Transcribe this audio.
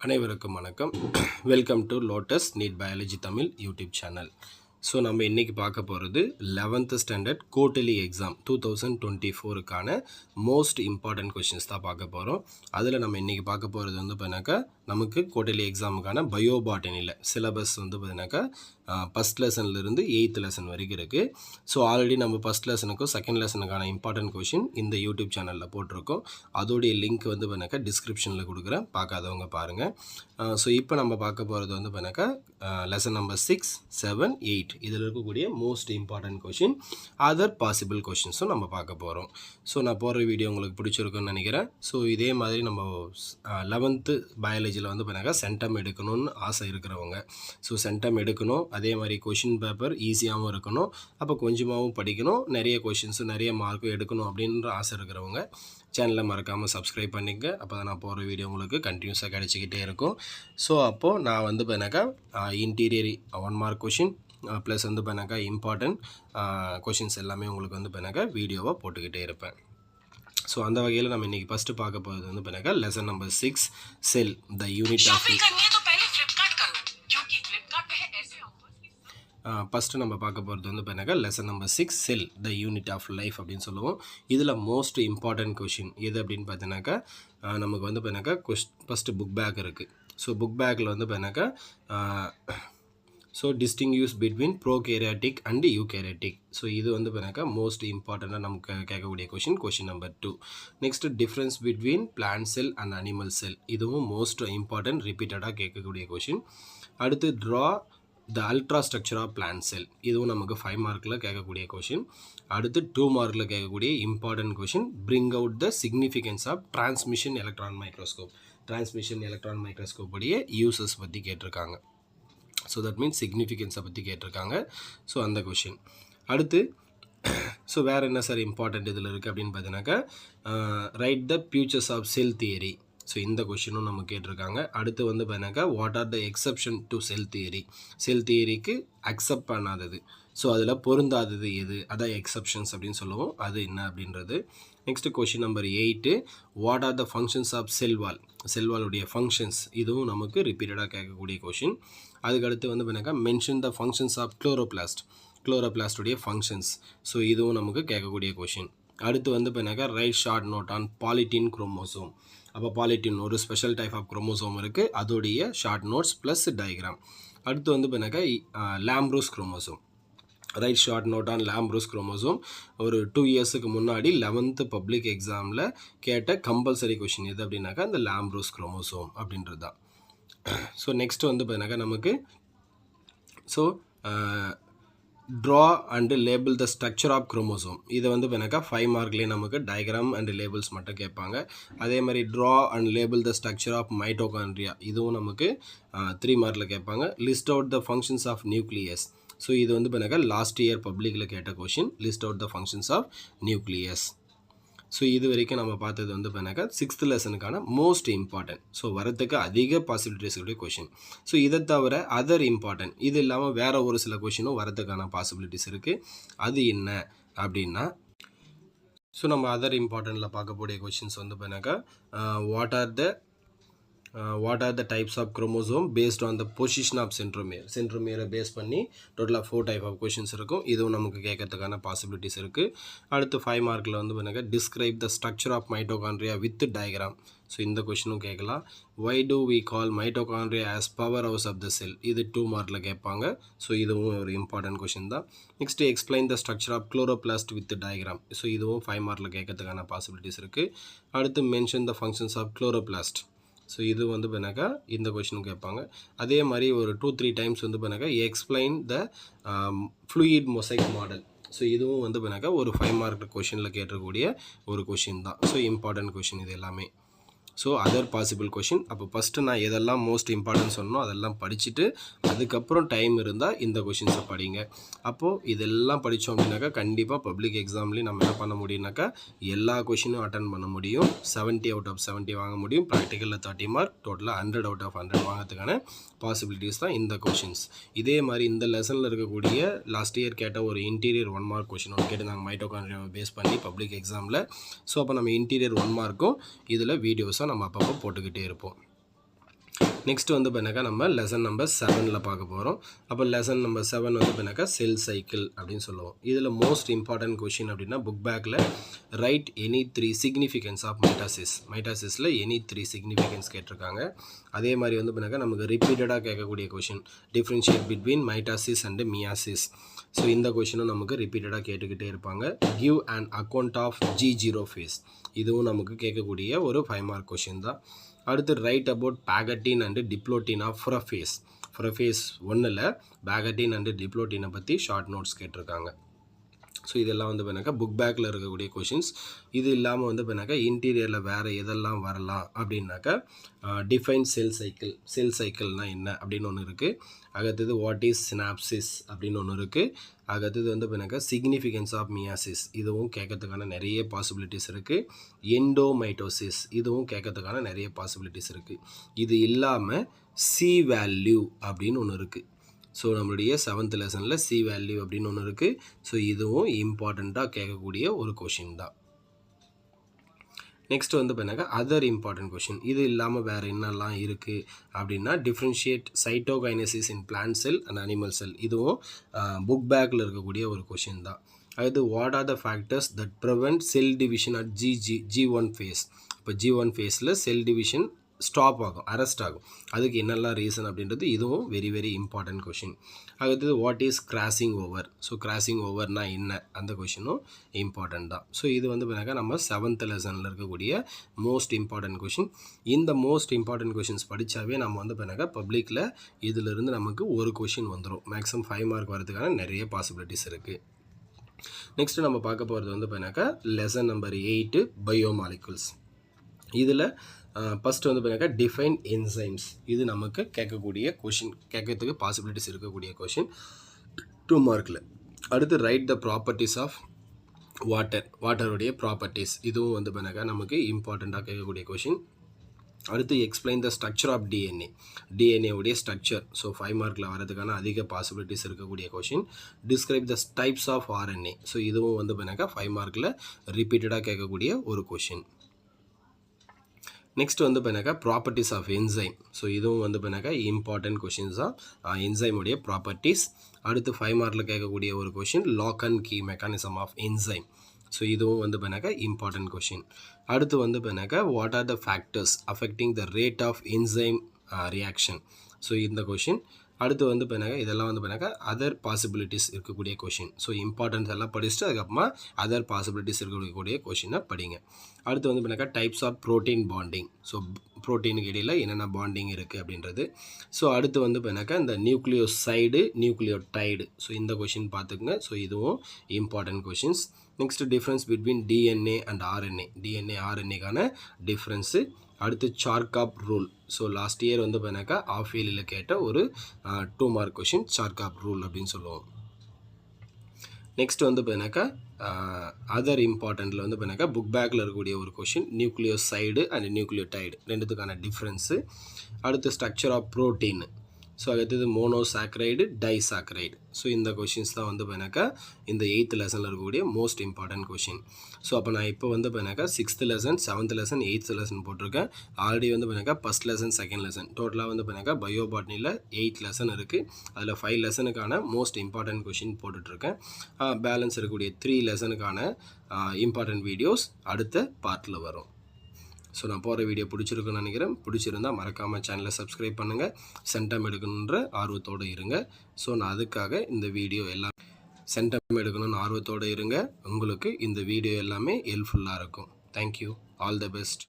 அனைவருக்கும் வணக்கம். Welcome to Lotus NEET biology Tamil YouTube channel. So நம்ம இன்றைக்கி பார்க்க போகிறது 11th ஸ்டாண்டர்ட் குவார்ட்டர்லி எக்ஸாம் 2024க்கான மோஸ்ட் இம்பார்ட்டன்ட் கொஷின்ஸ் தான் பார்க்க போகிறோம். அதில் நம்ம இன்றைக்கி பார்க்க போகிறது வந்து பார்த்தீங்கன்னாக்கா நமக்கு குவார்ட்டர்லி எக்ஸாமுக்கான பயோபாட்டனியில் சிலபஸ் வந்து பார்த்தீங்கன்னாக்கா ஃபஸ்ட் லெசன்லேருந்து 8th லெசன் வரைக்கும் இருக்குது. ஸோ ஆல்ரெடி நம்ம ஃபஸ்ட் லெசனுக்கும் செகண்ட் லெசனுக்கான இம்பார்ட்டன்ட் கொஷின் இந்த யூடியூப் சேனலில் போட்டிருக்கோம். அதோடைய லிங்க் வந்து பார்த்தீங்கன்னாக்கா டிஸ்கிரிப்ஷனில் கொடுக்குறேன், பார்க்காதவங்க பாருங்கள். ஸோ இப்போ நம்ம பார்க்க போகிறது வந்து பார்த்தீங்கன்னாக்கா லெசன் நம்பர் 6, 7, 8 இதில் இருக்கக்கூடிய most important question, other possible கொஷின்ஸும் நம்ம பார்க்க போகிறோம். ஸோ நான் போடுற வீடியோ உங்களுக்கு பிடிச்சிருக்குன்னு நினைக்கிறேன். ஸோ இதே மாதிரி நம்ம 11th பயாலஜியில் வந்து பார்த்தீங்கன்னா சென்டம் எடுக்கணும்னு ஆசை இருக்கிறவங்க, ஸோ சென்டம் எடுக்கணும், அதே மாதிரி கொஷின் பேப்பர் ஈஸியாகவும் இருக்கணும், அப்போ கொஞ்சமாகவும் படிக்கணும், நிறைய கொஷின்ஸும் நிறைய மார்க்கும் எடுக்கணும் அப்படின்ற ஆசை இருக்கிறவங்க சேனலை மறக்காமல் சப்ஸ்கிரைப் பண்ணிக்க. அப்போ தான் நான் போகிற வீடியோ உங்களுக்கு கண்டினியூஸாக கிடச்சிக்கிட்டே இருக்கும். ஸோ அப்போது நான் வந்து பார்த்தீங்கன்னாக்கா இன்டீரியர் 1 மார்க் கொஷின் ப்ளஸ் வந்து பார்த்தீங்கன்னாக்கா இம்பார்ட்டன்ட் கொஷின்ஸ் எல்லாமே உங்களுக்கு வந்து பார்த்தீங்கன்னாக்கா வீடியோவாக போட்டுக்கிட்டே இருப்பேன். ஸோ அந்த வகையில் நம்ம இன்றைக்கி ஃபஸ்ட்டு பார்க்க போகிறது வந்து பார்த்தீங்கன்னாக்கா lesson number 6 cell the unit of first நம்ம பார்க்க போகிறது வந்து பார்த்தீங்கன்னாக்கா lesson number 6 cell the unit of life அப்படின்னு சொல்லுவோம். இதில் மோஸ்ட் இம்பார்ட்டன்ட் கொஷின் எது அப்படின்னு பார்த்தீங்கன்னாக்கா நமக்கு வந்து பார்த்தீங்கன்னாக்கா ஃபஸ்ட்டு புக் பேக் இருக்குது. ஸோ புக் பேக்கில் வந்து பார்த்தீங்கன்னாக்கா so distinguish between prokaryotic and eukaryotic. So இது வந்து பார்த்தீங்கன்னாக்கா மோஸ்ட் இம்பார்ட்டண்ட்டாக நமக்கு கேட்கக்கூடிய question number 2. Next difference between plant cell and animal cell, இதுவும் மோஸ்ட் இம்பார்ட்டன்ட் ரிப்பீட்டடாக கேட்கக்கூடிய கொஷின். அடுத்து draw the ultra structure of plant cell, இதுவும் நமக்கு 5 மார்க்கில் கேட்கக்கூடிய கொஷின். அடுத்து 2 மார்க்கில் கேட்கக்கூடிய important question, bring out the significance of transmission electron microscope. Transmission electron microscope உடைய யூசஸ் பற்றி கேட்டிருக்காங்க. ஸோ தட் மீன்ஸ் சிக்னிஃபிகன்ஸை பற்றி கேட்டிருக்காங்க. ஸோ அந்த கொஷின். அடுத்து ஸோ வேறு என்ன சார் இம்பார்ட்டண்ட் இதில் இருக்குது அப்படின்னு பார்த்தீங்கன்னாக்கா write the features of cell theory. So இந்த கொஷினும் நம்ம கேட்டிருக்காங்க. அடுத்து வந்து பார்த்தீங்கன்னாக்கா what are the exception to cell theory. Cell தியரிக்கு அக்செப்ட் பண்ணாதது, ஸோ அதில் பொருந்தாதது எது, அதான் எக்ஸப்ஷன்ஸ் அப்படின்னு சொல்லுவோம், அது என்ன அப்படின்றது. Next question number 8, what are the functions of cell wall. செல்வாலுடைய ஃபங்க்ஷன்ஸ், இதுவும் நமக்கு ரிப்பீட்டடாக கேட்கக்கூடிய கொஷின். அதுக்கடுத்து வந்து பார்த்தீங்கன்னா mention the functions of chloroplast. குளோரோபிளாஸ்டுடைய ஃபங்க்ஷன்ஸ், ஸோ இதுவும் நமக்கு கேட்கக்கூடிய கொஷின். அடுத்து வந்து பார்த்தீங்கன்னா write short note on polytene chromosome. அப்போ பாலிட்டின் ஒரு ஸ்பெஷல் டைப் ஆஃப் குரோமோசோம் இருக்குது, அதோடைய ஷார்ட் நோட்ஸ் ப்ளஸ் டயக்ராம். அடுத்து வந்து பார்த்தீங்கன்னாக்கா lampbrush chromosome. Write short note on lampbrush chromosome. ஒரு 2 இயர்ஸுக்கு முன்னாடி 11th பப்ளிக் எக்ஸாமில் கேட்ட கம்பல்சரி கொஷின் எது அப்படின்னாக்கா இந்த லாம்ப்ரோஸ் குரோமோசோம் அப்படின்றது தான். ஸோ நெக்ஸ்ட் வந்து பார்த்தீங்கன்னாக்கா நமக்கு so draw and label the structure of chromosome. இதை வந்து பார்த்தீங்கன்னாக்கா 5 மார்க்லேயே நமக்கு டயக்ராம் அண்ட் லேபிள்ஸ் மட்டும் கேட்பாங்க. அதே மாதிரி draw and label the structure of mitochondria, இதுவும் நமக்கு 3 மார்க்கில் கேட்பாங்க. List out the functions of nucleus. So இது வந்து பார்த்தீங்கன்னா லாஸ்ட் இயர் பப்ளிக்கில் கேட்ட question, list out the functions of nucleus. So இது வரைக்கும் நம்ம பார்த்தது வந்து பார்த்தீங்கன்னாக்கா 6th லெசனுக்கான மோஸ்ட் இம்பார்ட்டன்ட், ஸோ வரத்துக்கு அதிக பாசிபிலிட்டிஸ் உடைய கொஷின். ஸோ இதை தவிர அதர் இம்பார்ட்டன்ட், இது இல்லாமல் வேறு ஒரு சில கொஷினும் வரதுக்கான பாசிபிலிட்டிஸ் இருக்குது. அது என்ன அப்படின்னா ஸோ நம்ம அதர் இம்பார்ட்டண்ட்டில் பார்க்கக்கூடிய கொஷின்ஸ் வந்து பார்த்தீங்கன்னாக்கா what are the types of chromosome based on the position of centromere. சென்ட்ரோமியரை பேஸ் பண்ணி டோட்டலாக 4 டைப் ஆஃப் கொஷின்ஸ் இருக்கும், இதுவும் நமக்கு கேட்கறதுக்கான பாசிபிலிட்டிஸ் இருக்குது. அடுத்து 5 மார்க்கில் வந்து பார்த்தீங்கன்னா describe the structure of mitochondria with diagram. So இந்த கொஷினும் கேட்கலாம். Why do we call mitochondria as power house of the cell, இது 2 மார்க்கில் கேட்பாங்க. ஸோ இதுவும் ஒரு இம்பார்ட்டன்ட் கொஷின் தான். Next explain the structure of chloroplast with diagram. So இதுவும் 5 மார்க்கில் கேட்கறதுக்கான பாசிபிலிட்டிஸ் இருக்குது. அடுத்து mention the functions of chloroplast. So இது வந்து பார்த்தீங்கன்னாக்கா இந்த கொஷினும் கேட்பாங்க. அதே மாதிரி ஒரு 2-3 டைம்ஸ் வந்து பார்த்தீங்கன்னாக்கா explain the fluid mosaic model. So இதுவும் வந்து பார்த்தீங்கன்னாக்கா ஒரு 5 மார்க் கொஷினில் கேட்டக்கூடிய ஒரு கொஷின் தான். ஸோ இம்பார்ட்டன்ட் கொஷின் இது எல்லாமே. So other possible question. அப்போ ஃபஸ்ட்டு நான் எதெல்லாம் மோஸ்ட் இம்பார்ட்டன்ட் சொன்னோ அதெல்லாம் படிச்சுட்டு அதுக்கப்புறம் டைம் இருந்தால் இந்த கொஷின்ஸை படிங்க. அப்போது இதெல்லாம் படித்தோம் அப்படின்னாக்கா கண்டிப்பாக பப்ளிக் எக்ஸாம்லேயும் நம்ம என்ன பண்ண முடியும்னாக்கா எல்லா கொஷினும் அட்டன் பண்ண முடியும். 70 out of 70 வாங்க முடியும். ப்ராக்டிக்கலில் 30 மார்க், டோட்டலாக 100 out of 100 வாங்கிறதுக்கான பாசிபிலிட்டிஸ் தான் இந்த கொஷின்ஸ். இதே மாதிரி இந்த லெசனில் இருக்கக்கூடிய லாஸ்ட் இயர் கேட்ட ஒரு இன்டீரியர் 1 மார்க் கொஷின் ஒன்று கேட்டு நாங்கள் மைட்டோகாண்ட்ரியாவை பேஸ் பண்ணி பப்ளிக் எக்ஸாமில். ஸோ அப்போ நம்ம இன்டீரியர் 1 மார்க்கும் இதில் வீடியோஸாக நம்ம அப்பப்போ போட்டுக்கிட்டே இருப்போம். நெக்ஸ்ட் வந்து பார்த்தீங்கன்னாக்கா நம்ம லெசன் நம்பர் 7ல் பார்க்க போகிறோம். அப்போ லெசன் நம்பர் 7 வந்து பார்த்தீங்கன்னாக்கா செல் சைக்கிள் அப்படின்னு சொல்லுவோம். இதில் மோஸ்ட் இம்பார்ட்டன்ட் கொஷின் அப்படின்னா புக் பேக்கில் write any 3 significance of mitosis. மைட்டாசிஸில் எனி 3 சிக்னிஃபிகன்ஸ் கேட்டிருக்காங்க. அதே மாதிரி வந்து பார்த்தீங்கன்னா நமக்கு ரிப்பீட்டடாக கேட்கக்கூடிய question differentiate between mitosis and meiosis. So இந்த கொஷினும் நமக்கு ரிப்பீட்டடாக கேட்டுக்கிட்டே இருப்பாங்க. Give and account of G0 phase, இதுவும் நமக்கு கேட்கக்கூடிய ஒரு 5 மார்க் கொஷின் தான். அடுத்து write about pachytene and diplotene of prophase. Prophase 1ல் பேகட்டின் அண்டு டிப்ளோட்டினை பற்றி ஷார்ட் நோட்ஸ் கேட்டிருக்காங்க. ஸோ இதெல்லாம் வந்து பார்த்தீங்கன்னாக்கா புக் பேக்கில் இருக்கக்கூடிய கொஷின்ஸ். இது இல்லாமல் வந்து பார்த்தீங்கன்னாக்கா இன்டீரியரில் வேறு எதெல்லாம் வரலாம் அப்படின்னாக்கா டிஃபைன் செல் சைக்கிள். செல் சைக்கிள்னால் என்ன அப்படின்னு ஒன்று இருக்குது. அடுத்தது வாட் இஸ் சினாப்சிஸ் அப்படின்னு ஒன்று இருக்குது. அடுத்தது வந்து பார்த்தீங்கன்னாக்கா சிக்னிஃபிகன்ஸ் ஆஃப் மியாசிஸ், இதுவும் கேட்கறதுக்கான நிறைய பாசிபிலிட்டிஸ் இருக்குது. எண்டோமைட்டோசிஸ், இதுவும் கேட்கறதுக்கான நிறைய பாசிபிலிட்டிஸ் இருக்குது. இது இல்லாமல் சி வேல்யூ அப்படின்னு ஒன்று இருக்குது. ஸோ நம்மளுடைய 7th லெசனில் சி வேல்யூ அப்படின்னு ஒன்று இருக்குது. ஸோ இதுவும் இம்பார்ட்டண்ட்டாக கேட்கக்கூடிய ஒரு கொஷின் தான். நெக்ஸ்ட் வந்து பார்த்தீங்கன்னா அதர் இம்பார்ட்டன்ட் கொஷின். இது இல்லாமல் வேறு என்னெல்லாம் இருக்குது அப்படின்னா differentiate cytokinesis in plant cell and animal cell, இதுவும் புக் பேக்கில் இருக்கக்கூடிய ஒரு கொஷின் தான். அது what are the factors that prevent cell division at G1 phase. இப்போ G1 ஃபேஸில் செல் டிவிஷன் ஸ்டாப் ஆகும், அரெஸ்ட் ஆகும். அதுக்கு என்னெல்லாம் ரீசன் அப்படின்றது இதுவும் வெரி வெரி இம்பார்ட்டன்ட் கொஷின். அடுத்தது what is crossing over. So crossing ஓவர்னா என்ன, அந்த கொஷினும் இம்பார்ட்டன்ட் தான். ஸோ இது வந்து பார்த்தீங்கன்னா நம்ம 7th லெசனில் இருக்கக்கூடிய மோஸ்ட் இம்பார்ட்டன்ட் கொஷின். இந்த மோஸ்ட் இம்பார்ட்டன்ட் கொஷின்ஸ் படித்தாவே நம்ம வந்து பார்த்தீங்கன்னா பப்ளிக்கில் இதிலிருந்து நமக்கு ஒரு கொஷின் வந்துடும். மேக்ஸிமம் 5 மார்க் வரதுக்கான நிறைய பாசிபிலிட்டிஸ் இருக்குது. நெக்ஸ்ட்டு நம்ம பார்க்க போகிறது வந்து பார்த்தீங்கன்னாக்கா லெசன் நம்பர் 8 பயோமாலிகுல்ஸ். இதில் ஃபஸ்ட்டு வந்து பார்த்தீங்கன்னா டிஃபைன் என்சைம்ஸ். இது நமக்கு கேட்கக்கூடிய கொஷின், கேட்கறதுக்கு பாசிபிலிட்டிஸ் இருக்கக்கூடிய கொஷின் 2 மார்க்கில். அடுத்து write the properties of water. வாட்டருடைய ப்ராப்பர்ட்டிஸ், இதுவும் வந்து பார்த்தீங்கன்னா நமக்கு இம்பார்ட்டண்ட்டாக கேட்கக்கூடிய கொஷின். அடுத்து explain the structure of DNA. டிஎன்ஏவுடைய ஸ்ட்ரக்சர், ஸோ 5 மார்க்கில் வரதுக்கான அதிக பாசிபிலிட்டிஸ் இருக்கக்கூடிய question. Describe the types of RNA. So இதுவும் வந்து பார்த்தீங்கன்னா 5 மார்க்கில் ரிப்பீட்டடாக கேட்கக்கூடிய ஒரு கொஷின். நெக்ஸ்ட் வந்து பார்த்தீங்கன்னா ப்ராப்பர்ட்டிஸ் ஆஃப் என்சைம். ஸோ இதுவும் வந்து பார்த்தீங்கன்னா இம்பார்ட்டன்ட் கொஷின்ஸ் தான், என்சைமுடைய ப்ராப்பர்ட்டிஸ். அடுத்து 5 மார்க்கில் கேட்கக்கூடிய ஒரு question lock and key mechanism of enzyme. So இதுவும் வந்து பார்த்தீங்கன்னா இம்பார்ட்டன்ட் கொஷின். அடுத்து வந்து பார்த்தீங்கன்னா what are the factors affecting the rate of enzyme reaction. So இந்த கொஷின். அடுத்து வந்து பார்த்தீங்கன்னா இதெல்லாம் வந்து பார்த்தீங்கன்னா அதர் பாசிபிலிட்டிஸ் இருக்கக்கூடிய கொஷின். ஸோ இம்பார்ட்டன்ஸ் எல்லாம் படிச்சுட்டு அதுக்கப்புறமா அதர் பாசிபிலிட்டிஸ் இருக்கக்கூடிய கொஷினை படிங்க. அடுத்து வந்து பார்த்தீங்கன்னா types of protein bonding. So ப்ரோட்டீனுக்கு இடையில் என்னென்ன பாண்டிங் இருக்குது அப்படின்றது. ஸோ அடுத்து வந்து பார்த்தீங்கன்னா இந்த நியூக்ளியோசைடு நியூக்ளியோடைடு. ஸோ இந்த கொஷின் பார்த்துக்குங்க. ஸோ இதுவும் important questions. Next difference between DNA and RNA. DNA ஆர்என்ஏக்கான டிஃப்ரென்ஸு. அடுத்து Chargaff rule. So last year வந்து பார்த்தீங்கன்னாக்கா ஆஃப் இயர்லியில் கேட்ட ஒரு 2 மார்க் கொஷின் சார்காப் ரூல் அப்படின்னு சொல்லுவோம். நெக்ஸ்ட் வந்து பார்த்தீங்கன்னாக்கா அதர் இம்பார்ட்டண்ட்டில் வந்து பார்த்தீங்கன்னாக்கா புக் பேக்கில் இருக்கக்கூடிய ஒரு கொஷின் நியூக்ளியோசைடு அண்ட் நியூக்ளியோடைடு ரெண்டுத்துக்கான டிஃப்ரென்ஸு. அடுத்து ஸ்ட்ரக்சர் ஆஃப் ப்ரோட்டீன். ஸோ அடுத்தது மோனோசாக்ரைடு டைசாக்ரைடு. ஸோ இந்த கொஷின்ஸ் தான் வந்து பார்த்தீங்கன்னாக்கா இந்த 8th லெசனில் இருக்கக்கூடிய மோஸ்ட் இம்பார்ட்டன்ட் கொஷின். ஸோ அப்போ நான் இப்போ வந்து பார்த்தீங்கன்னாக்கா 6th lesson 7th lesson 8th lesson போட்டிருக்கேன். ஆல்ரெடி வந்து பார்த்தீங்கன்னாக்கா ஃபஸ்ட் லெசன் செகண்ட் லெசன் டோட்டலாக வந்து பார்த்தீங்கன்னாக்கா பயோபாட்னியில் 8 லெசன் இருக்குது. அதில் 5 லெசனுக்கான மோஸ்ட் இம்பார்ட்டன்ட் கொஷின் போட்டுட்ருக்கேன். பேலன்ஸ் இருக்கக்கூடிய 3 லெசனுக்கான இம்பார்ட்டன்ட் வீடியோஸ் அடுத்த பார்ட்டில் வரும். ஸோ நான் போகிற வீடியோ பிடிச்சிருக்குன்னு நினைக்கிறேன். பிடிச்சிருந்தால் மறக்காமல் சேனலை சப்ஸ்கிரைப் பண்ணுங்கள். சென்டம் எடுக்கணுன்ற ஆர்வத்தோடு இருங்க. ஸோ நான் அதுக்காக இந்த வீடியோ எல்லாம் சென்டம் எடுக்கணும்னு ஆர்வத்தோடு இருங்க. உங்களுக்கு இந்த வீடியோ எல்லாமே ஹெல்ப்ஃபுல்லாக இருக்கும். தேங்க்யூ. All the best.